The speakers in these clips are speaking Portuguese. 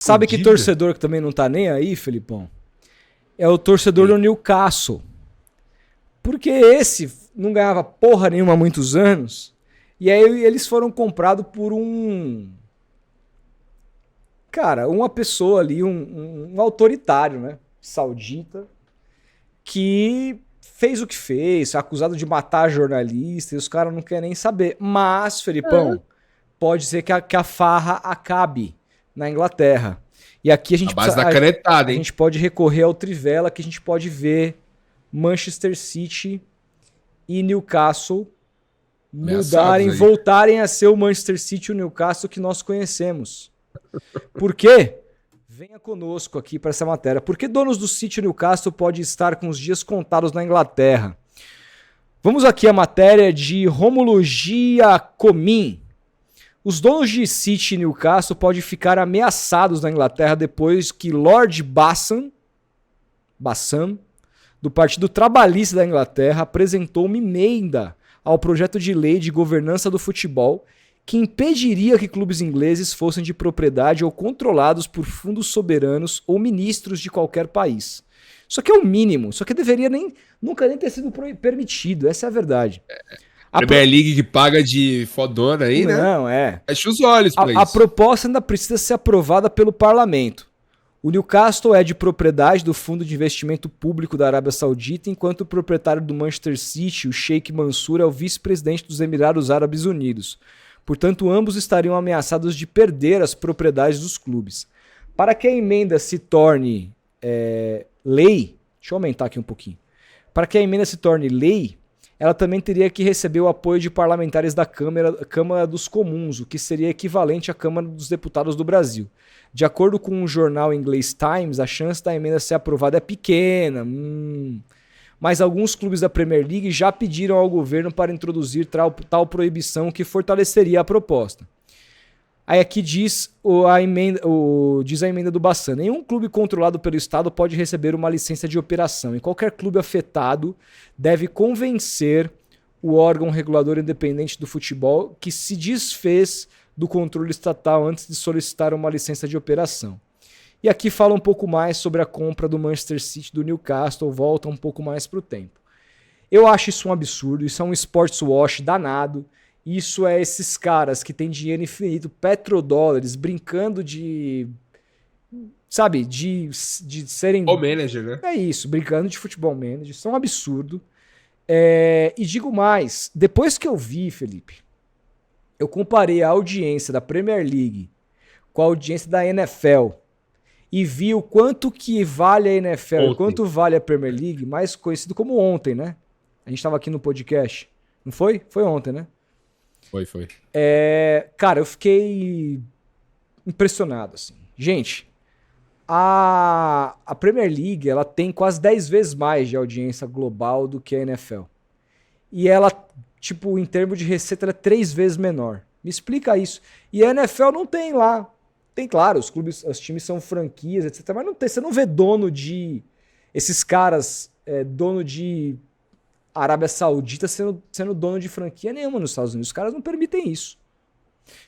Sabe que torcedor que também não tá nem aí, Felipão? É o torcedor do Newcastle. Porque esse não ganhava porra nenhuma há muitos anos. E aí eles foram comprados por cara, uma pessoa ali, um autoritário, né? Saudita, que fez o que fez, acusado de matar jornalista, e os caras não querem nem saber. Mas, Felipão, pode ser que a farra acabe na Inglaterra. E aqui a gente, canetada, a gente pode recorrer ao Trivela, que a gente pode ver Manchester City e Newcastle voltarem a ser o Manchester City e o Newcastle que nós conhecemos. Por quê? Venha conosco aqui para essa matéria. Por que donos do City e Newcastle podem estar com os dias contados na Inglaterra? Vamos aqui à matéria de Rômulo Giacomin. Os donos de City e Newcastle podem ficar ameaçados na Inglaterra depois que Lord Bassam, do Partido Trabalhista da Inglaterra, apresentou uma emenda ao projeto de lei de governança do futebol que impediria que clubes ingleses fossem de propriedade ou controlados por fundos soberanos ou ministros de qualquer país. Isso aqui é o mínimo, isso aqui deveria nunca nem ter sido permitido, essa é a verdade. A Premier League que paga de fodona aí, né? Não, é. Fecha os olhos pra isso. A proposta ainda precisa ser aprovada pelo parlamento. O Newcastle é de propriedade do Fundo de Investimento Público da Arábia Saudita, enquanto o proprietário do Manchester City, o Sheikh Mansour, é o vice-presidente dos Emirados Árabes Unidos. Portanto, ambos estariam ameaçados de perder as propriedades dos clubes. Para que a emenda se torne lei, deixa eu aumentar aqui um pouquinho. Para que a emenda se torne lei, ela também teria que receber o apoio de parlamentares da Câmara dos Comuns, o que seria equivalente à Câmara dos Deputados do Brasil. De acordo com o jornal inglês Times, a chance da emenda ser aprovada é pequena. Mas alguns clubes da Premier League já pediram ao governo para introduzir tal proibição que fortaleceria a proposta. Aí aqui diz a emenda do Bassam. Nenhum clube controlado pelo Estado pode receber uma licença de operação. E qualquer clube afetado deve convencer o órgão regulador independente do futebol que se desfez do controle estatal antes de solicitar uma licença de operação. E aqui fala um pouco mais sobre a compra do Manchester City do Newcastle, volta um pouco mais para o tempo. Eu acho isso um absurdo, isso é um sports wash danado. Isso é esses caras que têm dinheiro infinito, petrodólares, brincando de... Sabe? De serem... Futebol manager, né? É isso, brincando de futebol manager. Isso é um absurdo. E digo mais, depois que eu vi, Felipe, eu comparei a audiência da Premier League com a audiência da NFL e vi o quanto que vale a NFL e quanto vale a Premier League, mais conhecido como ontem, né? A gente estava aqui no podcast. Não foi? Foi ontem, né? Foi. Cara, eu fiquei impressionado, assim. Gente, a Premier League, ela tem quase 10 vezes mais de audiência global do que a NFL. E ela, tipo, em termos de receita, ela é 3 vezes menor. Me explica isso. E a NFL não tem lá. Tem, claro, os times são franquias, etc. Mas não tem, você não vê dono de... Esses caras, dono de... Arábia Saudita sendo dono de franquia nenhuma nos Estados Unidos. Os caras não permitem isso.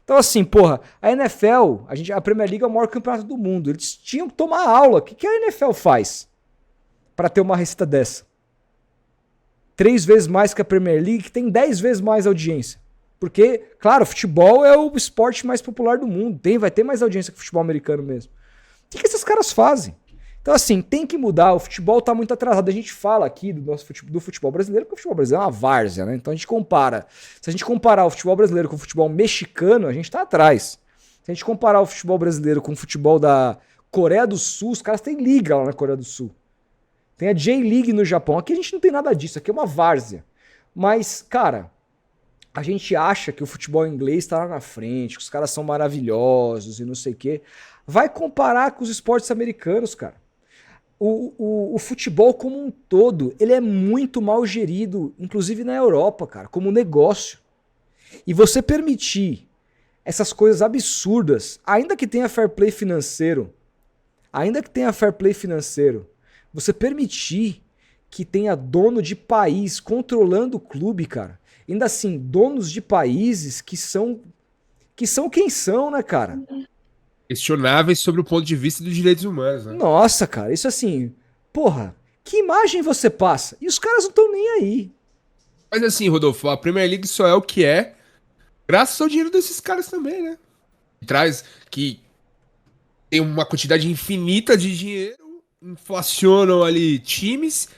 Então, assim, porra, a NFL, a Premier League é o maior campeonato do mundo. Eles tinham que tomar aula. O que a NFL faz para ter uma receita dessa? 3 vezes mais que a Premier League, que tem 10 vezes mais audiência. Porque, claro, o futebol é o esporte mais popular do mundo. Vai ter mais audiência que o futebol americano mesmo. O que esses caras fazem? Então, assim, tem que mudar. O futebol tá muito atrasado. A gente fala aqui do futebol brasileiro, porque o futebol brasileiro é uma várzea, né? Então a gente compara. Se a gente comparar o futebol brasileiro com o futebol mexicano, a gente tá atrás. Se a gente comparar o futebol brasileiro com o futebol da Coreia do Sul, os caras têm liga lá na Coreia do Sul. Tem a J-League no Japão. Aqui a gente não tem nada disso. Aqui é uma várzea. Mas, cara, a gente acha que o futebol inglês tá lá na frente, que os caras são maravilhosos e não sei o quê. Vai comparar com os esportes americanos, cara. O futebol como um todo, ele é muito mal gerido, inclusive na Europa, cara, como negócio. E você permitir essas coisas absurdas, ainda que tenha fair play financeiro, você permitir que tenha dono de país controlando o clube, cara. Ainda assim, donos de países que são quem são, né, cara? questionáveis sobre o ponto de vista dos direitos humanos, né? Nossa, cara, isso assim, porra, que imagem você passa? E os caras não estão nem aí. Mas assim, Rodolfo, a Premier League só é o que é graças ao dinheiro desses caras também, né? Traz que tem uma quantidade infinita de dinheiro, inflacionam ali times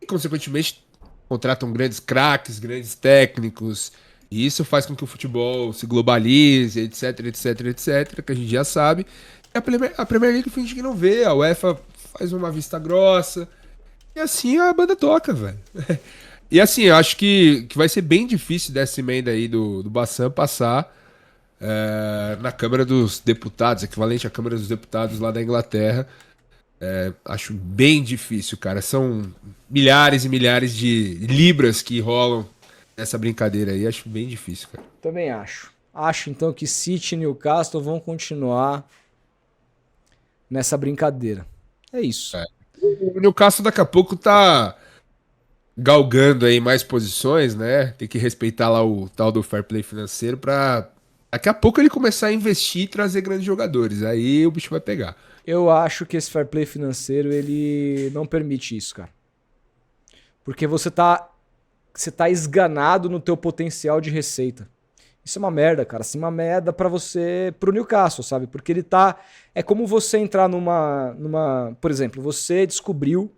e, consequentemente, contratam grandes craques, grandes técnicos. E isso faz com que o futebol se globalize, etc, etc, etc, que a gente já sabe. E a Premier League finge que não vê, a UEFA faz uma vista grossa. E assim a banda toca, velho. E assim, eu acho que vai ser bem difícil dessa emenda aí do Bassan passar na Câmara dos Deputados, equivalente à Câmara dos Deputados lá da Inglaterra. Acho bem difícil, cara. São milhares e milhares de libras que rolam nessa brincadeira aí. Acho bem difícil, cara. Também acho. Acho então que City e Newcastle vão continuar nessa brincadeira. É isso. O Newcastle daqui a pouco tá galgando aí mais posições, né? Tem que respeitar lá o tal do fair play financeiro pra daqui a pouco ele começar a investir e trazer grandes jogadores. Aí o bicho vai pegar. Eu acho que esse fair play financeiro ele não permite isso, cara. Porque você tá esganado no teu potencial de receita. Isso é uma merda, cara. Assim, uma merda pra você, pro Newcastle, sabe? Porque ele tá. É como você entrar por exemplo, você descobriu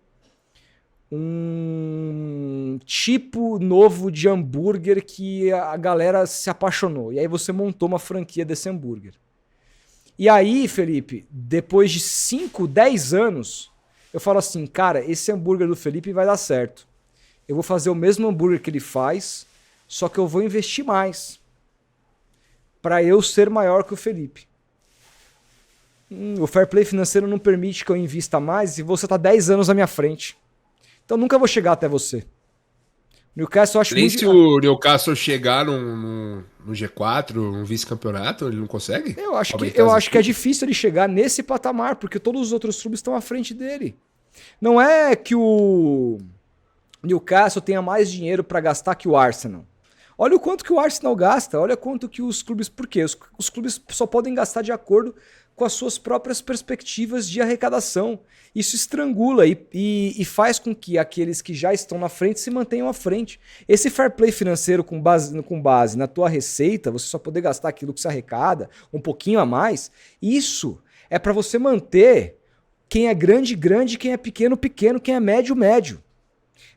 um tipo novo de hambúrguer que a galera se apaixonou. E aí você montou uma franquia desse hambúrguer. E aí, Felipe, depois de 5, 10 anos, eu falo assim, cara, esse hambúrguer do Felipe vai dar certo. Eu vou fazer o mesmo hambúrguer que ele faz, só que eu vou investir mais para eu ser maior que o Felipe. O fair play financeiro não permite que eu invista mais e você tá 10 anos à minha frente. Então nunca vou chegar até você. Newcastle eu acho Nem muito... se o Newcastle chegar no G4, um vice-campeonato, ele não consegue? Eu acho que é difícil ele chegar nesse patamar, porque todos os outros clubes estão à frente dele. Não é que o Newcastle tenha mais dinheiro para gastar que o Arsenal. Olha o quanto que o Arsenal gasta, olha quanto que os clubes... Por quê? Os clubes só podem gastar de acordo com as suas próprias perspectivas de arrecadação. Isso estrangula e faz com que aqueles que já estão na frente se mantenham à frente. Esse fair play financeiro com base na tua receita, você só poder gastar aquilo que se arrecada, um pouquinho a mais, isso é para você manter quem é grande, grande, quem é pequeno, pequeno, quem é médio, médio.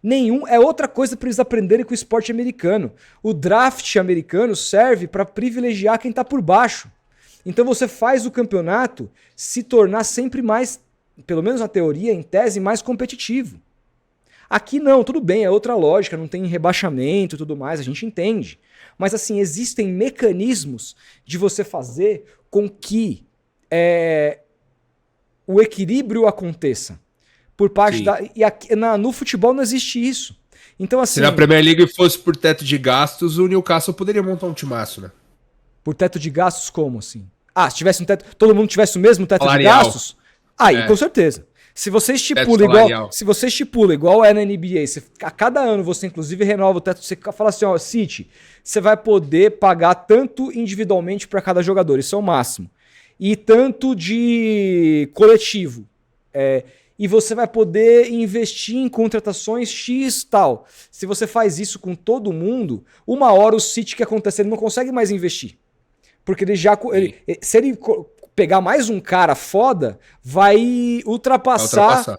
Nenhum é outra coisa para eles aprenderem com o esporte americano. O draft americano serve para privilegiar quem está por baixo. Então você faz o campeonato se tornar sempre mais, pelo menos na teoria, em tese, mais competitivo. Aqui não, tudo bem, é outra lógica, não tem rebaixamento e tudo mais, a gente entende. Mas assim, existem mecanismos de você fazer com que o equilíbrio aconteça. Por parte Sim. e aqui, no futebol não existe isso. Então assim... Se na Premier League fosse por teto de gastos, o Newcastle poderia montar um timaço, né? Por teto de gastos, como assim? Se tivesse um teto, todo mundo tivesse o mesmo teto salarial de gastos, aí com certeza. Se você estipula igual é na NBA, a cada ano você inclusive renova o teto, você fala assim, ó, City, você vai poder pagar tanto individualmente para cada jogador, isso é o máximo. E tanto de coletivo. E você vai poder investir em contratações X tal. Se você faz isso com todo mundo, uma hora o City que acontece, ele não consegue mais investir. Porque se ele pegar mais um cara foda, vai ultrapassar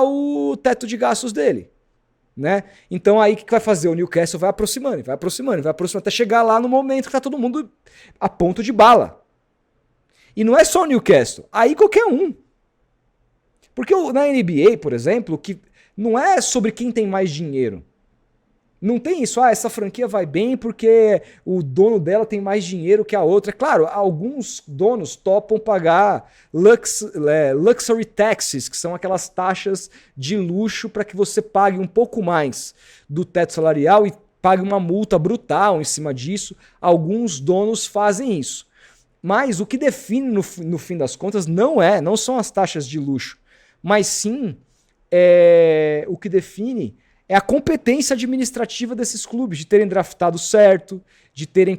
o teto de gastos dele. Né? Então aí o que vai fazer? O Newcastle vai aproximando, até chegar lá no momento que tá todo mundo a ponto de bala. E não é só o Newcastle, aí qualquer um. Porque na NBA, por exemplo, que não é sobre quem tem mais dinheiro. Não tem isso, essa franquia vai bem porque o dono dela tem mais dinheiro que a outra. Claro, alguns donos topam pagar luxury taxes, que são aquelas taxas de luxo para que você pague um pouco mais do teto salarial e pague uma multa brutal em cima disso. Alguns donos fazem isso. Mas o que define no fim das contas não são as taxas de luxo, mas sim o que define é a competência administrativa desses clubes, de terem draftado certo, de terem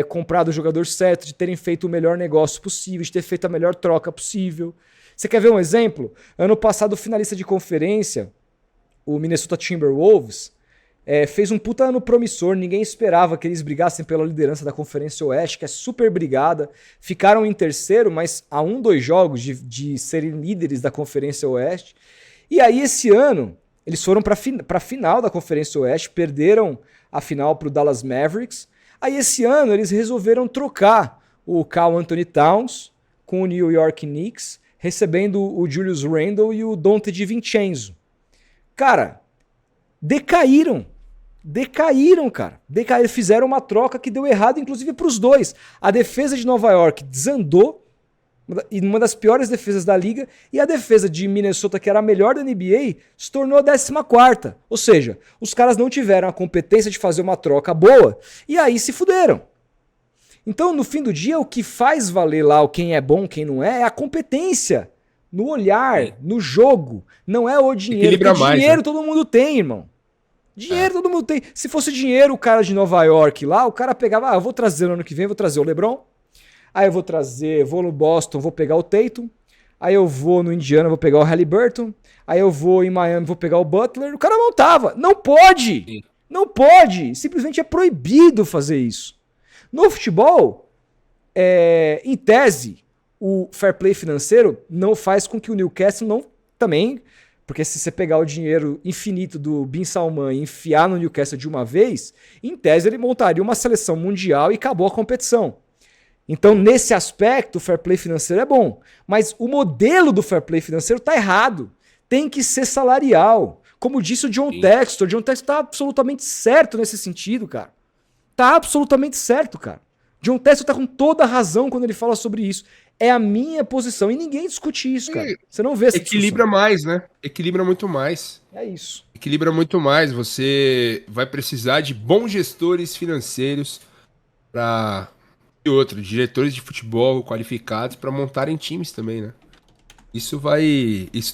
comprado o jogador certo, de terem feito o melhor negócio possível, de ter feito a melhor troca possível. Você quer ver um exemplo? Ano passado, o finalista de conferência, o Minnesota Timberwolves, fez um puta ano promissor, ninguém esperava que eles brigassem pela liderança da Conferência Oeste, que é super brigada. Ficaram em terceiro, mas a 2 jogos de serem líderes da Conferência Oeste. E aí, esse ano, eles foram para a final da Conferência Oeste, perderam a final para o Dallas Mavericks. Aí, esse ano, eles resolveram trocar o Karl Anthony Towns com o New York Knicks, recebendo o Julius Randle e o Donte DiVincenzo. Cara, decaíram, cara. Fizeram uma troca que deu errado, inclusive, para os dois. A defesa de Nova York desandou, uma das piores defesas da liga, e a defesa de Minnesota, que era a melhor da NBA, se tornou a 14ª. Ou seja, os caras não tiveram a competência de fazer uma troca boa, e aí se fuderam. Então, no fim do dia, o que faz valer lá o quem é bom, quem não é a competência. No olhar, no jogo. Não é o dinheiro. Equilibra mais, dinheiro né? todo mundo tem, irmão. Dinheiro todo mundo tem. Se fosse dinheiro, o cara de Nova York lá, o cara pegava, eu vou trazer no ano que vem, vou trazer o LeBron. Aí eu vou no Boston, vou pegar o Tatum. Aí eu vou no Indiana, vou pegar o Haliburton. Aí eu vou em Miami, vou pegar o Butler. O cara montava. Não pode! Sim. Não pode! Simplesmente é proibido fazer isso. No futebol, em tese, o fair play financeiro não faz com que o Newcastle não também... Porque se você pegar o dinheiro infinito do Bin Salman e enfiar no Newcastle de uma vez, em tese ele montaria uma seleção mundial e acabou a competição. Então, nesse aspecto, o fair play financeiro é bom. Mas o modelo do fair play financeiro está errado. Tem que ser salarial. Como disse o John Textor. John Textor está absolutamente certo nesse sentido, cara. Tá absolutamente certo, cara. John Textor tá com toda a razão quando ele fala sobre isso. É a minha posição. E ninguém discute isso, cara. Você não vê essa Equilibra discussão. mais, né? Equilibra muito mais. É isso. Equilibra muito mais. Você vai precisar de bons gestores financeiros para e outro, diretores de futebol qualificados para montarem times também, né? Isso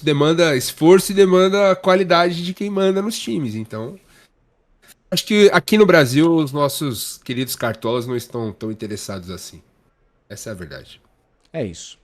demanda esforço e demanda qualidade de quem manda nos times. Então, acho que aqui no Brasil os nossos queridos cartolas não estão tão interessados assim. Essa é a verdade. É isso.